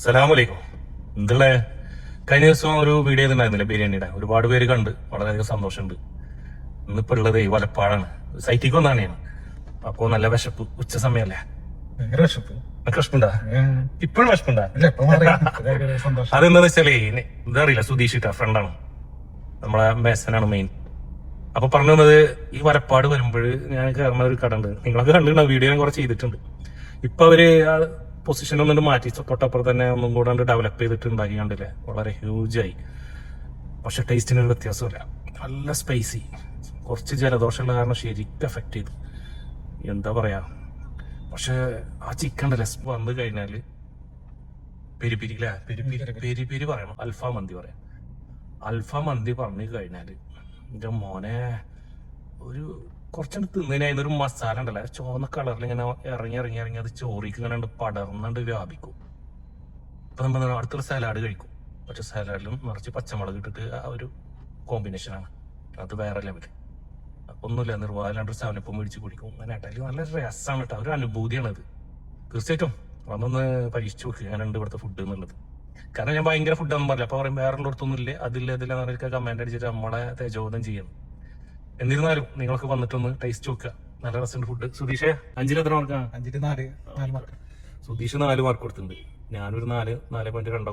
സലാമലൈക്കും. എന്തുള്ള കഴിഞ്ഞ ദിവസം ഒരു വീഡിയോ ഉണ്ടായിരുന്നില്ല ബിരിയാണിയുടെ, ഒരുപാട് പേര് കണ്ട് വളരെയധികം സന്തോഷമുണ്ട്. ഇന്നിപ്പോ ഉള്ളത് വലപ്പാടാണ്, സൈറ്റിക്ക് വന്നാണ് ഞാൻ. അപ്പൊ നല്ല വിശപ്പ്, ഉച്ച സമയല്ലേ, ഭയങ്കര വിശപ്പ്. വിശപ്പുണ്ടാ? ഇപ്പോഴും വിശപ്പുണ്ടാ? സന്തോഷം. അതെന്താന്ന് വെച്ചാലേ എന്താ അറിയില്ല, സുധീഷ് ഫ്രണ്ടാണ്, നമ്മളെ മേസനാണ് മെയിൻ. അപ്പൊ പറഞ്ഞു വന്നത്, ഈ വലപ്പാട് വരുമ്പോൾ ഞാൻ കയറുന്ന ഒരു കട ഉണ്ട്, നിങ്ങളൊക്കെ കണ്ടിട്ടുണ്ടാവും, വീഡിയോ ഞാൻ കുറച്ച് ചെയ്തിട്ടുണ്ട്. ഇപ്പൊ അവര് പൊസിഷൻ ഒന്നും മാറ്റി, തൊട്ടപ്പുറം തന്നെ ഒന്നും കൂടെ ഡെവലപ്പ് ചെയ്തിട്ട് ഉണ്ടാക്കി, കണ്ടില്ലേ, വളരെ ഹ്യൂജായി. പക്ഷെ ടേസ്റ്റിനൊരു വ്യത്യാസമില്ല, നല്ല സ്പൈസി. കുറച്ച് ജലദോഷമുള്ള കാരണം ശരിക്കും എഫക്ട് ചെയ്തു, എന്താ പറയാ. പക്ഷെ ആ ചിക്കൻ്റെ രസം വന്നു കഴിഞ്ഞാല് പെരിപിരി അല്ലേ, പെരിപിരി പറയണം, അൽഫാം മന്തി പറയാം. അൽഫാം മന്തി പറഞ്ഞു കഴിഞ്ഞാല് എന്റെ മോനെ, ഒരു കുറച്ചുകൂടി തിന്നതിനായിരുന്നു ഒരു മസാല ഉണ്ടല്ലോ, ചുവന്ന കളറിൽ ഇങ്ങനെ ഇറങ്ങി അത് ചോറിക്ക് ഇങ്ങനെ പടർന്നുണ്ട് വ്യാപിക്കും. അപ്പൊ നമ്മൾ അടുത്തൊരു സലാഡ് കഴിക്കും, പക്ഷെ സലാഡിലും നിറച്ച് പച്ചമുളക് ഇട്ടിട്ട് ആ ഒരു കോമ്പിനേഷനാണ്, അത് വേറെ ലെവല്. ഒന്നുമില്ല, നിർവാഹലാണ്ട് സാധനപ്പം മേടിച്ച് കുടിക്കും, അങ്ങനെ ഏട്ടാലും നല്ല രസമാണ് കേട്ടോ, ഒരു അനുഭൂതിയാണത്. തീർച്ചയായിട്ടും അതൊന്ന് പരീക്ഷിച്ച് നോക്കുക, ഞാനുണ്ട് ഇവിടുത്തെ ഫുഡ് എന്നുള്ളത്. കാരണം ഞാൻ ഭയങ്കര ഫുഡൊന്നും പറയില്ല, അപ്പൊ പറയും വേറെ ഉള്ളിടത്തൊന്നും ഇല്ലേ, അതിലൊക്കെ കമന്റ് അടിച്ചിട്ട് നമ്മളെ തേജോധം ചെയ്യണം. എന്നിരുന്നാലും നിങ്ങൾക്ക് വന്നിട്ടൊന്ന് ടേസ്റ്റ് നോക്കുക, നല്ല രസമുണ്ട് ഫുഡ്. സുധീഷേ, 5-ൽ എത്ര മാർക്കാ? 5-4 മാർക്ക്. സുധീഷ് 4 മാർക്ക് കൊടുത്തിട്ടുണ്ട്, ഞാനൊരു 4.2.